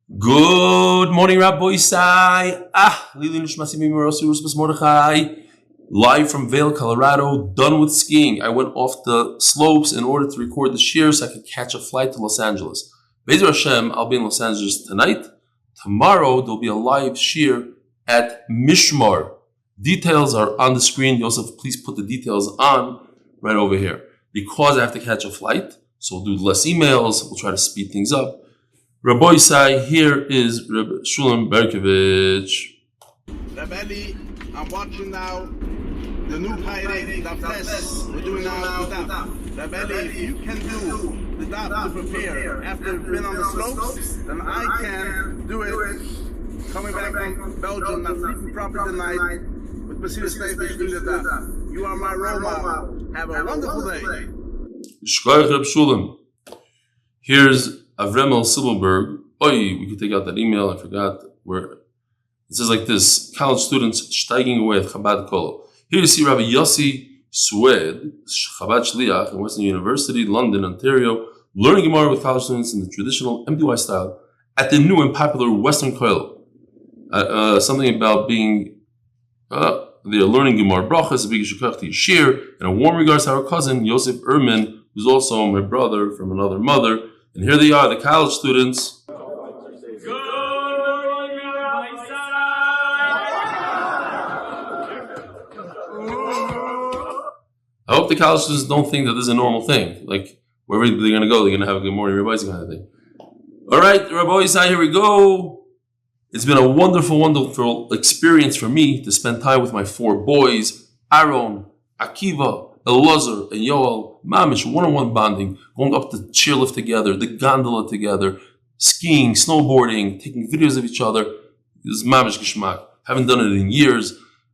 Good morning, Rabbi Isai. Lili Nishmasi Mimorosi Rusbas Mordechai. Live from Vail, Colorado, done with skiing. I went off the slopes in order to record the shear so I could catch a flight to Los Angeles. Be'ezer Hashem, I'll be in Los Angeles tonight. Tomorrow, there'll be a live shear at Mishmar. Details are on the screen. Yosef, please put the details on right over here. Because I have to catch a flight, so we'll do less emails. We'll try to speed things up. Rabbi Isai, here is Rabbi Shalom Berkovich. Rabbi Eli, I'm watching now the new Pirate, Daf test. We're doing now the Daf. Rabbi Eli, if you can do the Daf to prepare after you've been on the slopes, then I can do it coming back from Belgium, not sleeping properly tonight, with Eli Stefansky doing the Daf. You are my role model. Have a wonderful day. Shprintzy and Shalom. Here's Avremel Silverberg. We could take out that email. I forgot where. It says like this: college students steiging away at Chabad Kolo. Here you see Rabbi Yossi Sued, Chabad Shliach in Western University, London, Ontario, learning Gemara with college students in the traditional MDY style at the new and popular Western Kolo. Something about being they're learning Gemara brachas, a big shukach to Yeshir, and a warm regards to our cousin Yosef Ermin, who's also my brother from another mother. And here they are, the college students. I hope the college students don't think that this is a normal thing. Like, wherever they're going to go, they're going to have a good morning, Rabbi kind of thing. All right, Rabbi Isai, here we go. It's been a wonderful, wonderful experience for me to spend time with my four boys, Aaron, Akiva, Elazar and Yoel, mamish, one-on-one bonding, going up the chairlift together, the gondola together, skiing, snowboarding, taking videos of each other. This is mamish gishmak. Haven't done it in years.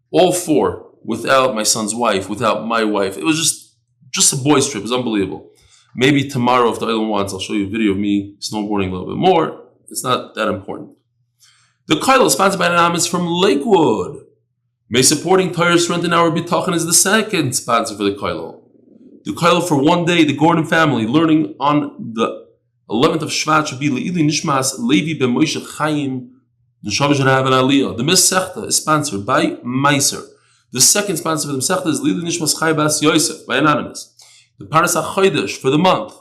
All four, without my son's wife, without my wife. It was just a boys' trip. It was unbelievable. Maybe tomorrow, if the island wants, I'll show you a video of me snowboarding a little bit more. It's not that important. The Koilo is sponsored by Anon Ymous from Lakewood. May supporting Torah strengthen our bitachon is the second sponsor for the Koilo. The Koilo for one day, the Gordon family, learning on the 11th of Shvat should be Eli Nishmas Levi ben Moshe Chaim Neshama should have an Aliyah. The Masechta is sponsored by Maaser. The second sponsor for the Masechta is Eli Nishmas Chai Bas Yosef by Anon Ymous. The Parnas HaChodesh for the month,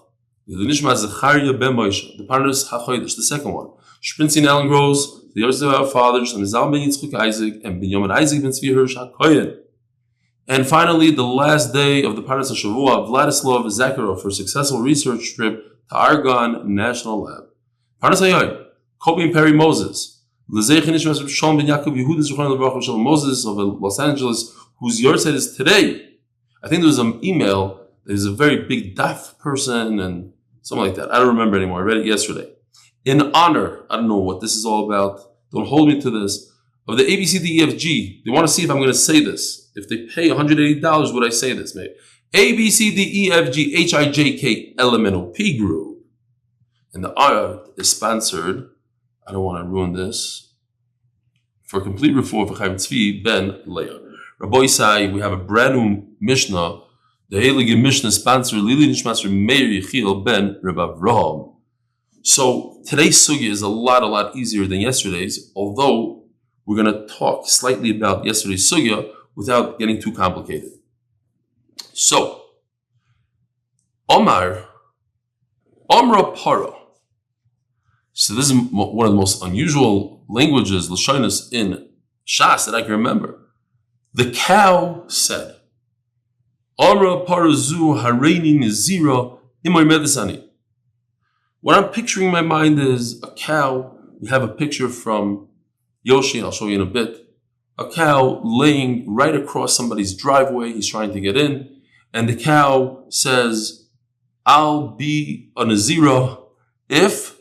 Eli Nishmas Zechrya ben Moshe. The Parnas HaChodesh, the second one. Shprintzy and Alan Gross, the yartzeit of our fathers, and Zalman ben Yצחak Aייzik, and Benimin Aייzik ben Hiresh HaKohen. And finally, the last day of the Parnas HaShavua, Vladislav Zakharov for a successful research trip to Argonne National Lab. Parnas HaYoy, Koby Perry Mozes, lezcher Shalom ben Ya'kov Yehuda Shalom Mozes of Los Angeles, whose yartzeit is today. I think there was an email that is a very big Daf person and something like that. I don't remember anymore. I read it yesterday. In honor, I don't know what this is all about, don't hold me to this, of the ABCDEFG. They want to see if I'm going to say this. If they pay $180, would I say this, maybe? ABCDEFG HIJK elemeno P Group. And the art is sponsored, I don't want to ruin this, for complete reform for Chaim Tzvi ben Leah. Rabbi Isai, we have a brand new Mishnah, the Heilige Mishnah sponsor, Lili Nishmas Meir Yechiel ben Rabbi Avraham. So today's sugya is a lot easier than yesterday's, although we're going to talk slightly about yesterday's sugya without getting too complicated. So, Amra Para. So this is one of the most unusual languages, Lashonos, in Shas that I can remember. The cow said, Amra Para zu hareini nizira imay medesani. What I'm picturing in my mind is a cow. We have a picture from Yoshi, I'll show you in a bit. A cow laying right across somebody's driveway. He's trying to get in. And the cow says, I'll be a Nazira if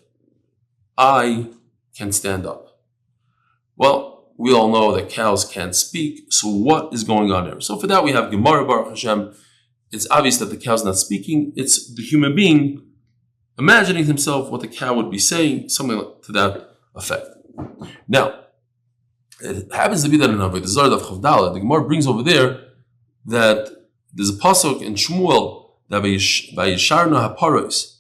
I can stand up. Well, we all know that cows can't speak. So what is going on there? So for that we have Gemara Baruch Hashem. It's obvious that the cow's not speaking. It's the human being imagining himself what the cow would be saying, something to that effect. Now, it happens to be that in Avodah Zarah Daf Chavdala, the Gemara brings over there that there's a pasuk in Shmuel that Vayisharna haparos,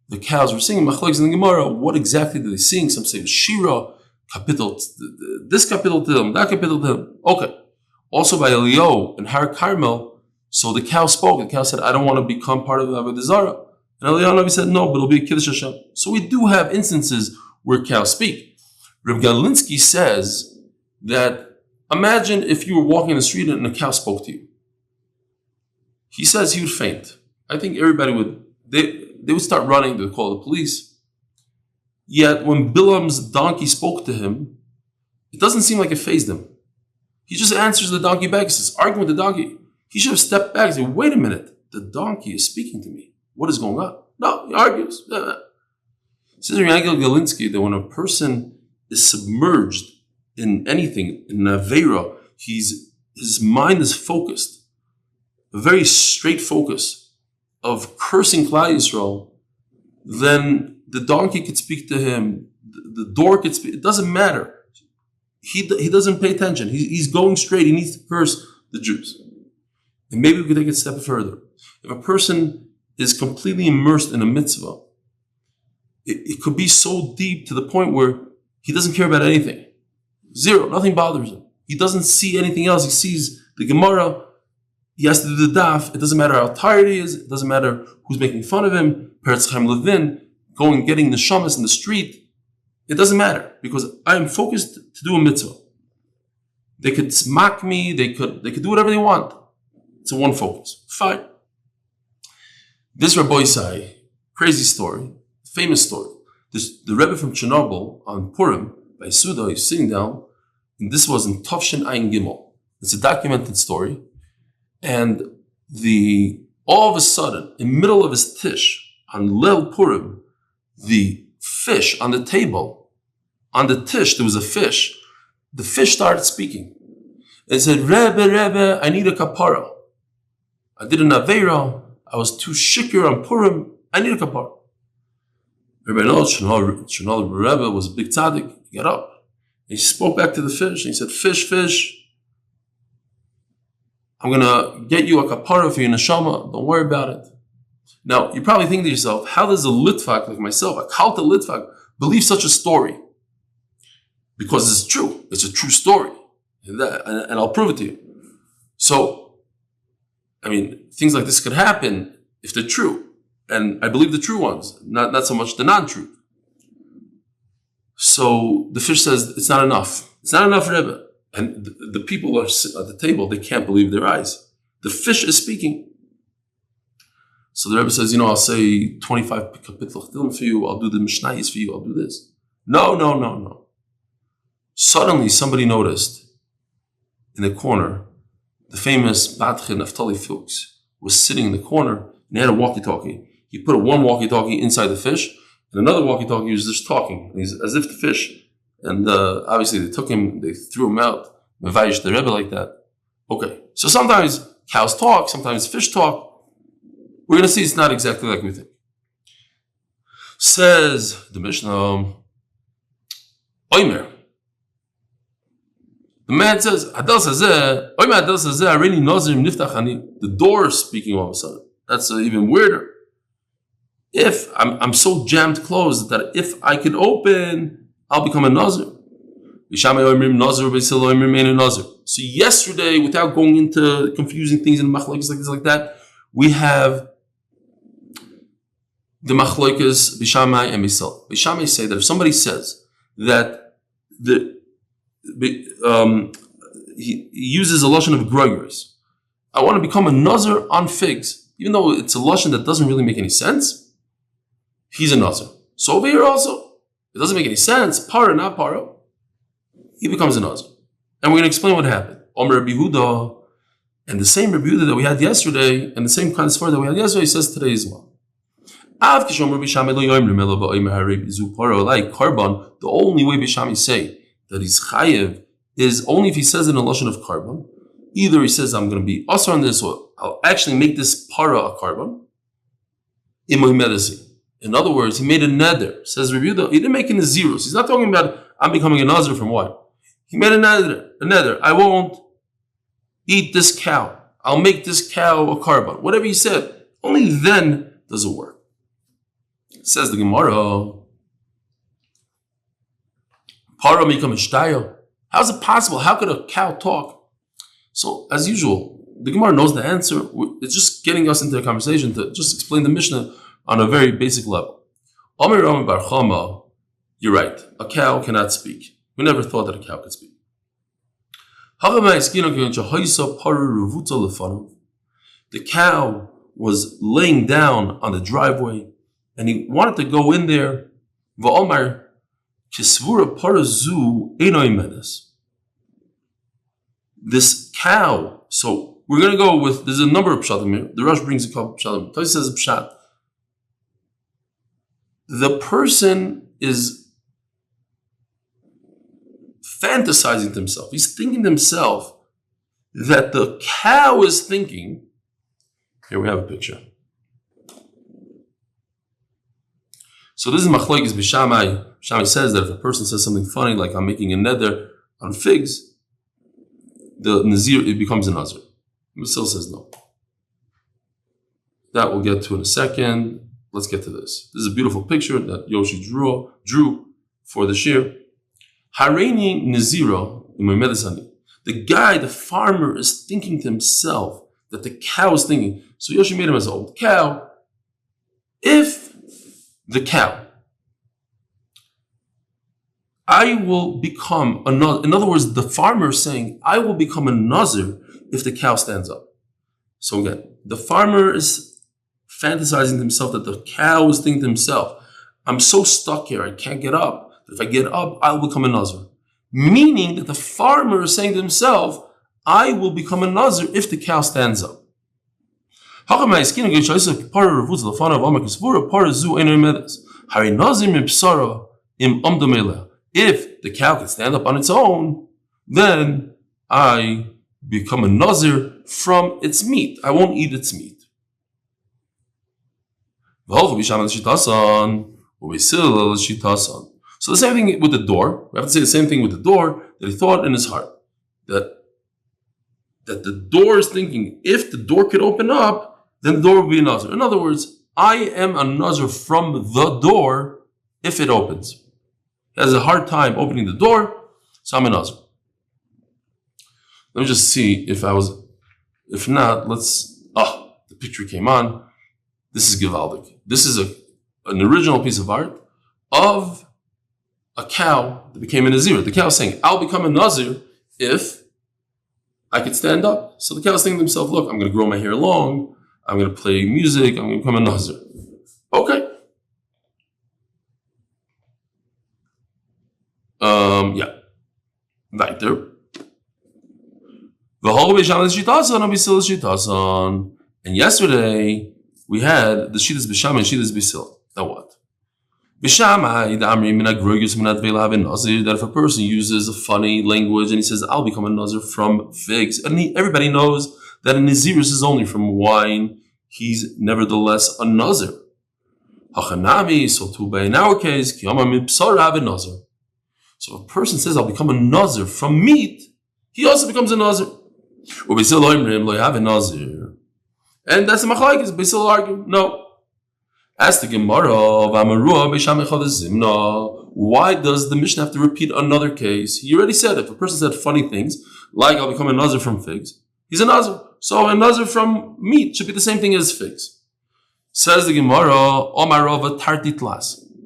the cows were singing machlokes in the Gemara. What exactly did they sing? Some say Shira, capital, this capital to them, that capital to them. Okay. Also by Elio and Har Carmel, so the cow spoke. The cow said, I don't want to become part of the Avodah Zarah. And Elio said, no, but it'll be a Kiddush Hashem. So we do have instances where cows speak. Reb Galinsky says that imagine if you were walking in the street and a cow spoke to you. He says he would faint. I think everybody would, they would start running, they would call the police. Yet when Bilam's donkey spoke to him, it doesn't seem like it fazed him. He just answers the donkey back. He says, arguing with the donkey. He should have stepped back and said, wait a minute, the donkey is speaking to me. What is going on? No, he argues. Says Reb Galinsky that when a person is submerged in anything, in Avera, his mind is focused, a very straight focus of cursing Klal Yisrael, then the donkey could speak to him, the door could speak, it doesn't matter. He doesn't pay attention. He's going straight. He needs to curse the Jews. And maybe we could take it a step further. If a person is completely immersed in a mitzvah, it could be so deep to the point where he doesn't care about anything. Zero. Nothing bothers him. He doesn't see anything else. He sees the Gemara. He has to do the daf. It doesn't matter how tired he is. It doesn't matter who's making fun of him. Peretz Chaim Levin, going and getting the shamas in the street. It doesn't matter because I am focused to do a mitzvah. They could smack me. They could do whatever they want. It's a one focus. Fine. This Rabbi Isai, crazy story, famous story. The Rebbe from Chernobyl on Purim by Suda, he's sitting down, and this was in Tovshin Ayin Gimel. It's a documented story, and all of a sudden, in the middle of his tish on Leil Purim, the fish on the table, on the tish, there was a fish. The fish started speaking. It said, Rebbe, I need a kapara. I did an Aveira. I was too shikir on Purim. I need a kapara. Rebbe Rebbe was a big tzaddik. He got up. He spoke back to the fish. And he said, fish, I'm going to get you a kapara for your neshama. Don't worry about it. Now, you're probably thinking to yourself, how does a litvak like myself, a kalta litvak, believe such a story? Because it's true. It's a true story. And I'll prove it to you. So, I mean, things like this could happen if they're true. And I believe the true ones, not so much the non-true. So the fish says, it's not enough. It's not enough, Rebbe. And the people are at the table, they can't believe their eyes. The fish is speaking. So the Rebbe says, I'll say 25 kapitel chtilim for you, I'll do the mishnayis for you, I'll do this. No. Suddenly somebody noticed in the corner, the famous Badche Naftali Fuchs was sitting in the corner and he had a walkie-talkie. He put one walkie-talkie inside the fish and another walkie-talkie was just talking. He's as if the fish. And obviously they took him, they threw him out, Mevayish the Rebbe like that. Okay, so sometimes cows talk, sometimes fish talk. We're going to see it's not exactly like we think. Says the Mishnah, Oimer. The man says, the door is speaking all of a sudden. That's even weirder. If I'm so jammed closed that if I could open, I'll become a Nazir. So yesterday, without going into confusing things and machlokes like that, we have the machlokes Bishamai and Bisal. Bishamai say that if somebody says that he uses a lashon of groigers, I want to become a Nazir on figs, even though it's a lashon that doesn't really make any sense, he's a Nazir. So over here also, it doesn't make any sense, para, not para, he becomes a Nazir. And we're going to explain what happened. Omer Rabbi Yehuda, and the same Rabbi Yehuda that we had yesterday, and the same kind of story that we had yesterday, he says today as well. The only way Bishami say that he's chayev is only if he says it in a lashon of carbon. Either he says, I'm going to be asur on this, or I'll actually make this para a carbon. In other words, he made a neder. Says Rabbi Yehuda, he didn't make any zeros. He's not talking about, I'm becoming a Nazir from what? He made a neder. I won't eat this cow. I'll make this cow a carbon. Whatever he said, only then does it work. Says the Gemara, Para mikam ishtaya. How is it possible? How could a cow talk? So, as usual, the Gemara knows the answer. It's just getting us into a conversation to just explain the Mishnah on a very basic level. Amir Amir Bar Chama, you're right. A cow cannot speak. We never thought that a cow could speak. The cow was laying down on the driveway and he wanted to go in there. This cow, so we're going to go with, there's a number of pshatim here. The Rush brings a couple of pshatim. Toy says a pshat. The person is fantasizing to himself. He's thinking to himself that the cow is thinking. Here we have a picture. So this is machlokes b'shamai. Shammai says that if a person says something funny, like I'm making a neder on figs, the Nazir, it becomes a Nazir. Masil says no. That we'll get to in a second. Let's get to this. This is a beautiful picture that Yoshi drew for the shir. Hareini Nazira, the guy, the farmer, is thinking to himself that the cow is thinking. So Yoshi made him as an old cow. If the cow, I will become a Nazir. In other words, the farmer is saying, I will become a Nazir if the cow stands up. So again, the farmer is fantasizing to himself that the cow is thinking to himself, I'm so stuck here, I can't get up. If I get up, I'll become a Nazir. Meaning that the farmer is saying to himself, I will become a Nazir if the cow stands up. If the cow can stand up on its own, then I become a Nazir from its meat. I won't eat its meat. So the same thing with the door. We have to say the same thing with the door that he thought in his heart. That the door is thinking, if the door could open up, then the door would be a Nazir. In other words, I am a Nazir from the door if it opens. He has a hard time opening the door, so I'm a Nazir. Let me just see if not, the picture came on. This is Givaldic. This is an original piece of art of a cow that became a Nazir. The cow is saying, I'll become a Nazir if I could stand up. So the cow is thinking to himself, look, I'm going to grow my hair long, I'm going to play music, I'm going to become a Nazir. Okay. Weiter. And yesterday we had the Shittas B'Shamai and Shittas B'Sil. Now what? B'Shamai, the Amri min agrogis min advela ben Nazir, that if a person uses a funny language and he says, I'll become a Nazir from figs, and everybody knows that a Naziris is only from wine, he's nevertheless a Nazir. Hachanami, so too in our case, Kiyama min Psara ben Nazir. So if a person says, I'll become a Nazir from meat, he also becomes a Nazir. And that's the machlokes. Beisil argue, no. Ask the Gemara, why does the Mishnah have to repeat another case? He already said if a person said funny things, like I'll become a Nazir from figs, he's a Nazir. So a Nazir from meat should be the same thing as figs. Says the Gemara,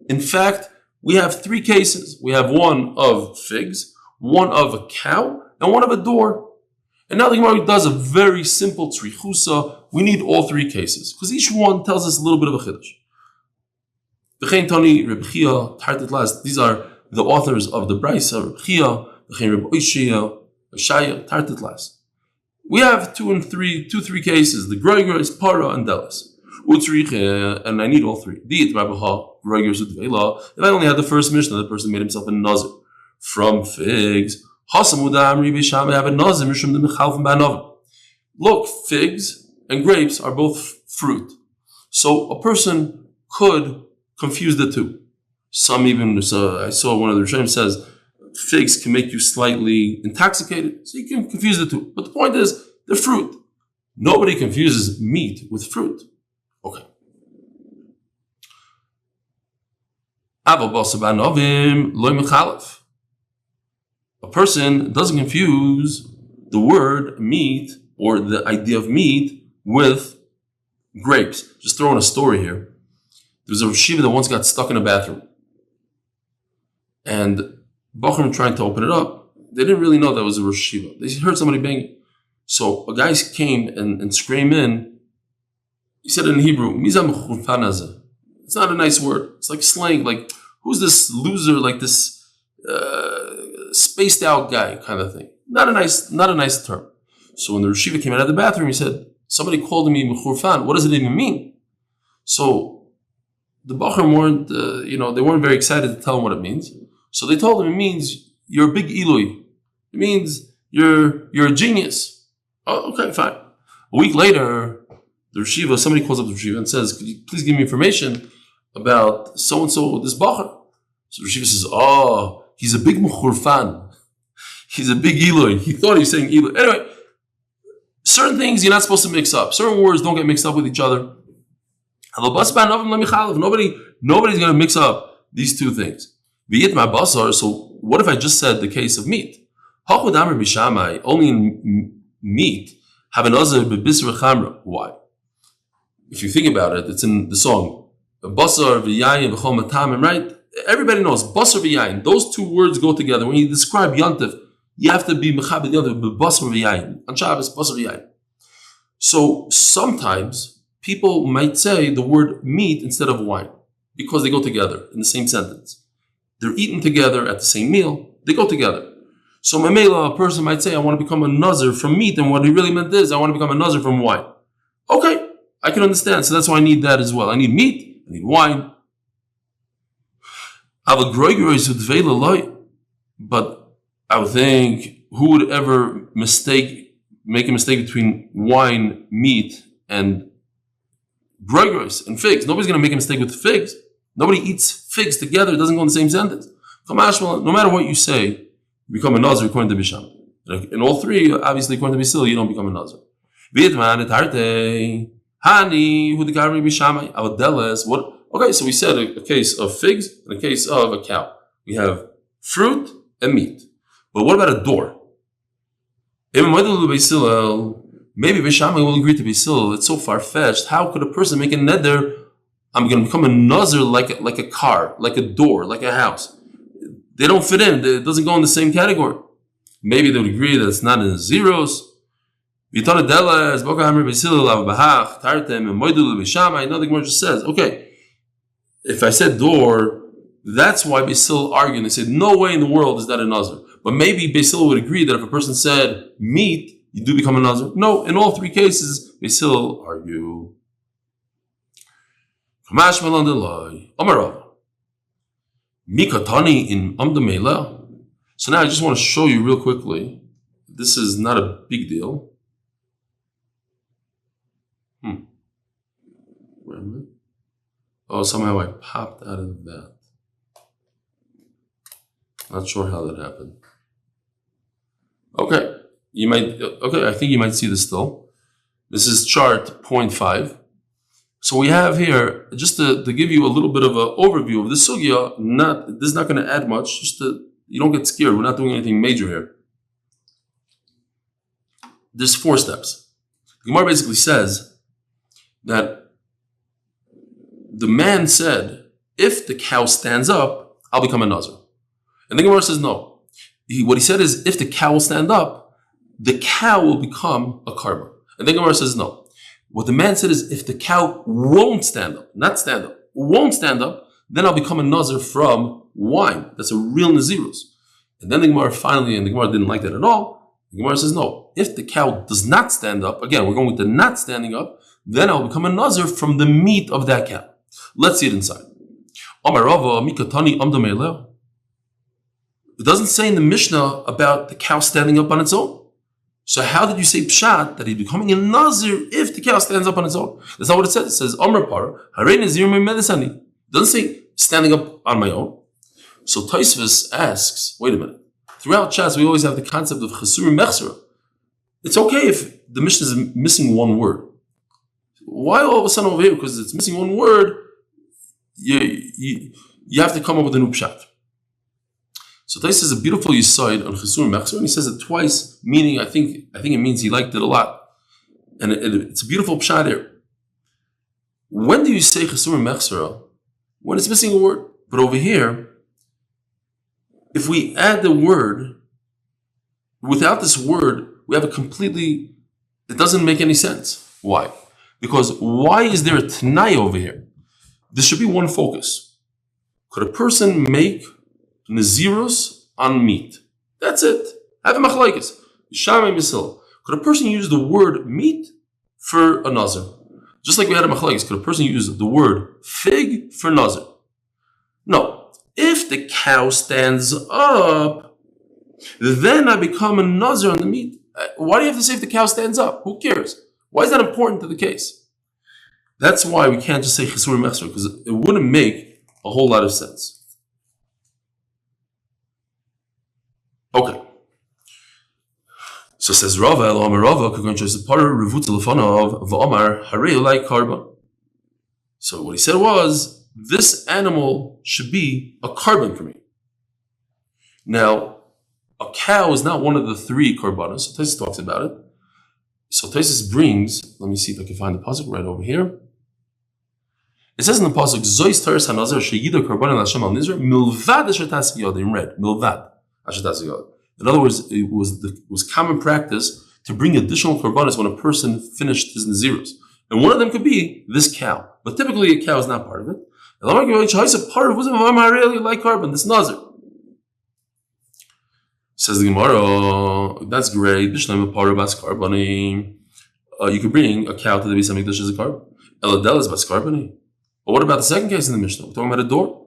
in fact, we have three cases. We have one of figs, one of a cow, and one of a door. And now the Gemara does a very simple tzrichusa. We need all three cases, because each one tells us a little bit of a chiddush. These are the authors of the Brisa, Reb Chia, Reb Oishia, Shaya, Tartitlas. We have two, three cases. The Groiger is Para and Delis. And I need all three. If I only had the first Mishnah, the person made himself a Nazir from figs. Look, figs and grapes are both fruit. So a person could confuse the two. Some even, I saw one of the Rishonim says, figs can make you slightly intoxicated. So you can confuse the two. But the point is, they're fruit. Nobody confuses meat with fruit. Okay. A person doesn't confuse the word meat or the idea of meat with grapes. Just throwing a story here. There was a yeshiva that once got stuck in a bathroom. And Bachram trying to open it up, they didn't really know that was a Rosh Yeshiva. They heard somebody banging. So a guy came and screamed in. He said in Hebrew, it's not a nice word. It's like slang, like, who's this loser, like this spaced out guy kind of thing. Not a nice term. So when the Rosh Yeshiva came out of the bathroom, he said, somebody called me Mechurfan. What does it even mean? So the Bachram weren't, they weren't very excited to tell him what it means. So they told him it means you're a big Eloi. It means you're a genius. Oh, okay, fine. A week later, the Yeshiva, somebody calls up the Yeshiva and says, could you please give me information about so-and-so, this Bachar? So the Yeshiva says, oh, he's a big Mechurfan. He's a big Eloi. He thought he was saying Eloi. Anyway, certain things you're not supposed to mix up. Certain words don't get mixed up with each other. Nobody's going to mix up these two things. So what if I just said the case of meat? Only in meat have an Nazir b'bisr chamra. Why? If you think about it, it's in the song. Basar v'yayin v'chol matamim, right? Everybody knows basar v'yayin. Those two words go together. When you describe yantiv, you have to be mechabed yantiv b'basar v'yayin. On Shabbos, basar v'yayin. So sometimes people might say the word meat instead of wine because they go together in the same sentence. They're eaten together at the same meal. They go together. So Mamela, a person might say, I want to become a Nazir from meat, and what he really meant is, I want to become a Nazir from wine. Okay, I can understand. So that's why I need that as well. I need meat, I need wine. But I would think, who would ever make a mistake between wine, meat, and groigros and figs? Nobody's going to make a mistake with figs. Nobody eats figs together. It doesn't go in the same sentence. No matter what you say, you become a Nazir according to Bisham. In all three, obviously, according to Basil, you don't become a Nazir. Okay, so we said a case of figs and a case of a cow. We have fruit and meat. But what about a door? Maybe Bisham will agree to Basil. It's so far-fetched. How could a person make a neder? I'm going to become a Nazir like a car, like a door, like a house. They don't fit in. It doesn't go in the same category. Maybe they would agree that it's not in the zeros. Now the Gemara just says, okay, if I said door, that's why Basil argued. They said, no way in the world is that a Nazir. But maybe Basil would agree that if a person said meat, you do become a Nazir. No, in all three cases, Basil argue. Mikatani in Amdamela. So now I just want to show you real quickly. This is not a big deal. Wait a minute. Oh, somehow I popped out of that. Not sure how that happened. Okay. I think you might see this still. This is chart 0.5. So we have here, just to give you a little bit of an overview of the sugya, this is not going to add much, you don't get scared, we're not doing anything major here. There's 4 steps. The Gemara basically says that the man said, if the cow stands up, I'll become a Nazir. And the Gemara says no. What he said is, if the cow will stand up, the cow will become a karma. And the Gemara says no. What the man said is, if the cow won't stand up, won't stand up, then I'll become a Nazir from wine. That's a real Nazirus. And then the Gemara finally, and the Gemara didn't like that at all, the Gemara says, no, if the cow does not stand up, again, we're going with the not standing up, then I'll become a Nazir from the meat of that cow. Let's see it inside. It doesn't say in the Mishnah about the cow standing up on its own. So how did you say pshat that he's becoming a Nazir if the cow stands up on its own? That's not what it says. It says Amr Par Harei Nazir Medesani. It doesn't say standing up on my own. So Tosfos asks, wait a minute. Throughout chats, we always have the concept of Chesur Mechsera. It's okay if the Mishnah is missing one word. Why all of a sudden over here? Because it's missing one word. you have to come up with a new pshat. So Tais is a beautiful yisoid on Chesur Mechser, and he says it twice, meaning I think it means he liked it a lot. And it's a beautiful pshat here. When do you say Chesur Mechser? When it's missing a word. But over here, if we add the word, without this word, we have it doesn't make any sense. Why? Because why is there a Tanai over here? There should be one focus. Could a person make Nazirus on meat? That's it. Have a machlekes. Could a person use the word meat for a Nazir? Just like we had a machlekes, could a person use the word fig for Nazir? No. If the cow stands up, then I become a Nazir on the meat. Why do you have to say if the cow stands up? Who cares? Why is that important to the case? That's why we can't just say Chesur Mechser, because it wouldn't make a whole lot of sense. Okay. So says Rava, Elohim Rava, so what he said was, this animal should be a carbon for me. Now, a cow is not one of the three korbanos. So Taisus talks about it. So Taisus brings, let me see if I can find the pasuk right over here. It says in the pasuk, Zois Taris HaNazir Sheyida Korban Hashem Al Nizr Milvad Asher Tasik Yod, in red, Milvad Asher Tasik Yod. In other words, it was common practice to bring additional korbanos when a person finished his nazirus. And one of them could be this cow. But typically a cow is not part of it. And part of it like carbon, this nazir. Says the Gemara, that's great. You could bring a cow to the Beis HaMikdash as a carbon. Eladel is baskarbani. But what about the second case in the Mishnah? We're talking about a door.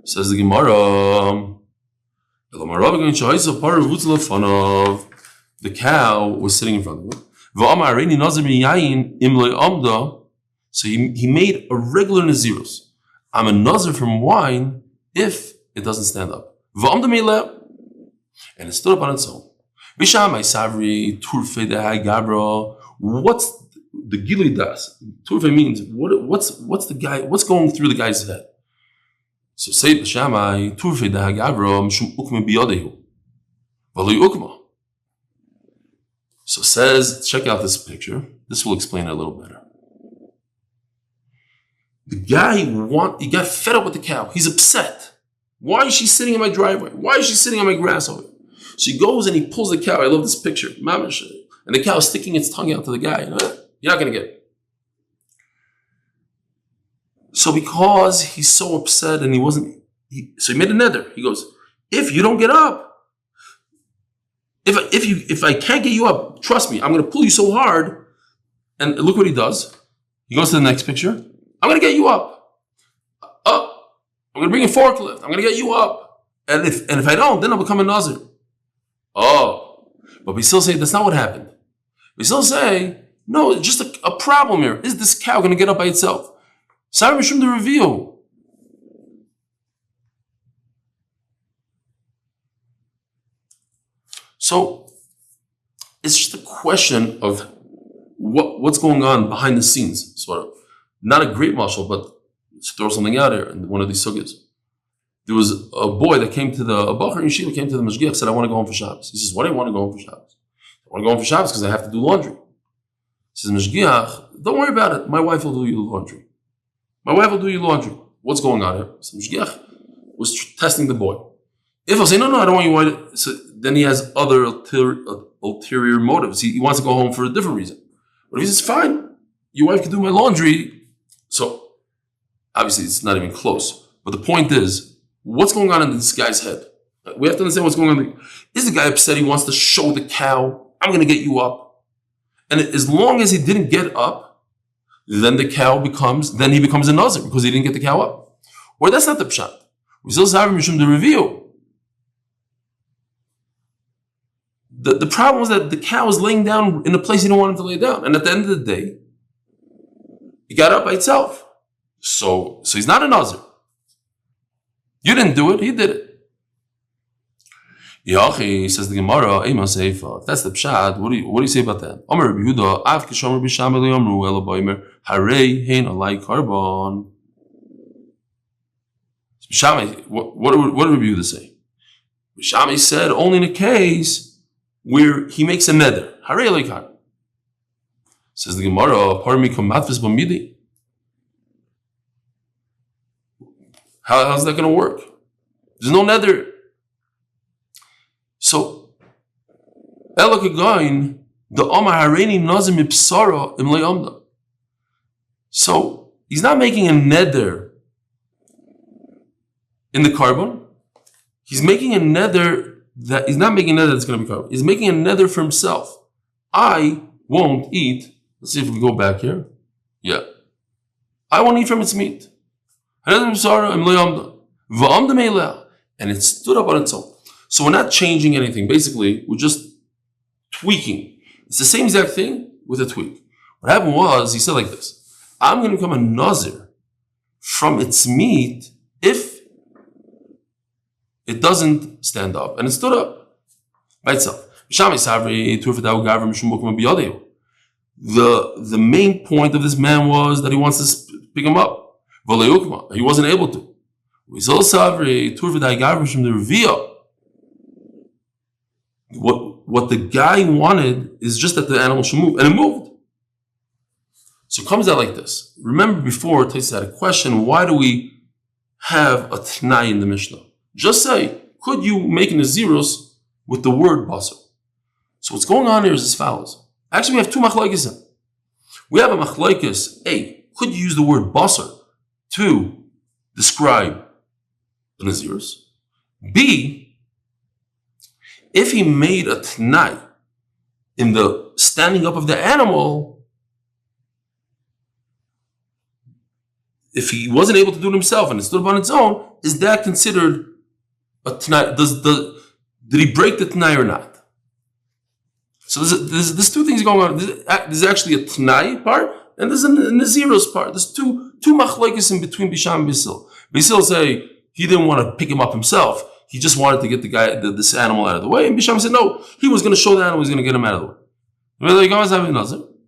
Says the Gemara, the cow was sitting in front of him. So he made a regular nazirus. I'm a nazir from wine if it doesn't stand up. And it stood up on its own. What's the gili das? Turfe means what's the guy? What's going through the guy's head? So say b'shamai turfe da hagavro mishum ukma biyodehu, v'lo ukma. So says, check out this picture. This will explain it a little better. The guy he got fed up with the cow. He's upset. Why is she sitting in my driveway? Why is she sitting on my grass over here? So he goes and he pulls the cow. I love this picture. Mamish. And the cow is sticking its tongue out to the guy. You're not going to get it. So because he's so upset and so he made a nether. He goes, if you don't get up, if I can't get you up, trust me, I'm going to pull you so hard. And look what he does. He goes to the next picture. I'm going to get you up. I'm going to bring a forklift. I'm going to get you up. And if I don't, then I'll become a Nazir. Oh, but we still say that's not what happened. We still say, no, it's just a problem here. Is this cow going to get up by itself? Sorry, Mishum the review. So it's just a question of what's going on behind the scenes, sort of. Not a great mashal, but let's throw something out here in one of these sugyas. There was a boy that came to a Bachar in Yeshiva came to the Mashgiach, said, I want to go home for Shabbos. He says, why do you want to go home for Shabbos? I want to go home for Shabbos because I have to do laundry. He says, Mashgiach, don't worry about it. My wife will do you laundry. My wife will do you laundry. What's going on here? So Mashgiach was testing the boy. If I say, no, I don't want you to, so then he has other ulterior motives. He wants to go home for a different reason. But if he says, fine, your wife can do my laundry. So obviously it's not even close. But the point is, what's going on in this guy's head? We have to understand what's going on. Is the guy upset? He wants to show the cow, I'm going to get you up. And as long as he didn't get up, then he becomes a Nazir because he didn't get the cow up. Or that's not the pshat. We still have Mishum the review. The problem was that the cow was laying down in a place he didn't want him to lay down. And at the end of the day, he got up by itself. So he's not a Nazir. You didn't do it, he did it. Yachi, says the Gemara, Amos Eifa. If that's the pshat, what do you say about that? Omer Rabbi Yehuda, Av Kishomer B'Sham Eli Amru Ela Boimer Harei Hein Alai Karbon. What did Rabbi Yehuda say? Shammai said only in a case where he makes a neder. Harei Elokan. Says the Gemara, Parmi Kamatvis Bamidi. How's that going to work? There's no neder. So, Elokagoin, the Omar Hareini Nazim Ipsara Im Le'amda. So, he's not making a neder in the carbon. He's making a neder that he's not making a neder that's going to be carbon. He's making a neder for himself. I won't eat. Let's see if we go back here. Yeah. I won't eat from its meat. And it stood up on its own. So we're not changing anything. Basically, we're just tweaking. It's the same exact thing with a tweak. What happened was, he said like this. I'm going to become a Nazir from its meat if it doesn't stand up. And it stood up by itself. The main point of this man was that he wants to pick him up. He wasn't able to. What the guy wanted is just that the animal should move, and it moved. So it comes out like this. Remember before, Taisa had a question, why do we have a t'nai in the Mishnah? Just say, could you make an Nazirus with the word basar? So what's going on here is as follows. Actually, we have two machlokes. We have a machlokes. A, could you use the word basar to describe the Nazirus? B, if he made a t'nai in the standing up of the animal, if he wasn't able to do it himself and it stood up on its own, is that considered a t'nai? Did he break the t'nai or not? So there's two things going on. There's actually a t'nai part and there's a Nazirus part. There's two machlokes in between Bisham and Basil. Basil say he didn't want to pick him up himself. He just wanted to get this animal out of the way. And Bisham said no, he was going to show the animal, he was going to get him out of the way.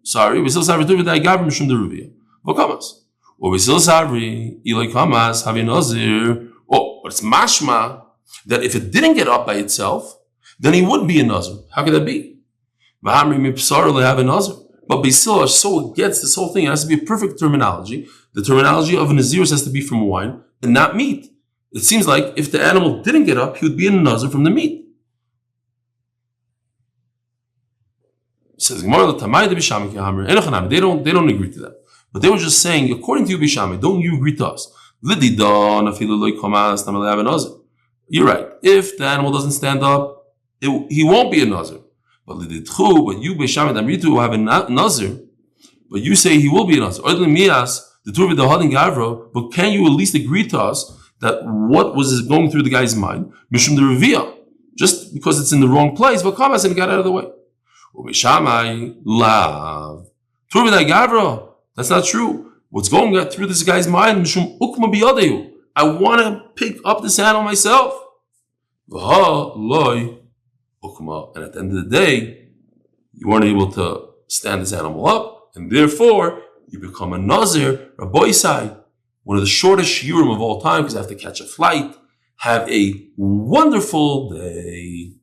Sorry, Basil said or Basil Savri, Eli Kamas, have a Nazir. Oh, but it's mashma that if it didn't get up by itself, then he would be a Nazir. How could that be? But Basil are so against this whole thing. It has to be a perfect terminology. The terminology of a Nazirus has to be from wine and not meat. It seems like if the animal didn't get up, he would be a Nazir from the meat. Says they don't agree to that. But they were just saying, according to you, Bishame, don't you agree to us? You're right. If the animal doesn't stand up, he won't be a Nazir. But you, Bishame, Damritu, have a Nazir, but you say he will be a Nazir. But can you at least agree to us that what was going through the guy's mind? Mishum the Revia, just because it's in the wrong place, but Kamas and got out of the way. Bishame, lav. That's not true. What's going through this guy's mind? Mishum ukma biyadeu. I want to pick up this animal myself. And at the end of the day, you weren't able to stand this animal up, and therefore you become a Nazir, a boysai, one of the shortest shiurim of all time, because I have to catch a flight. Have a wonderful day.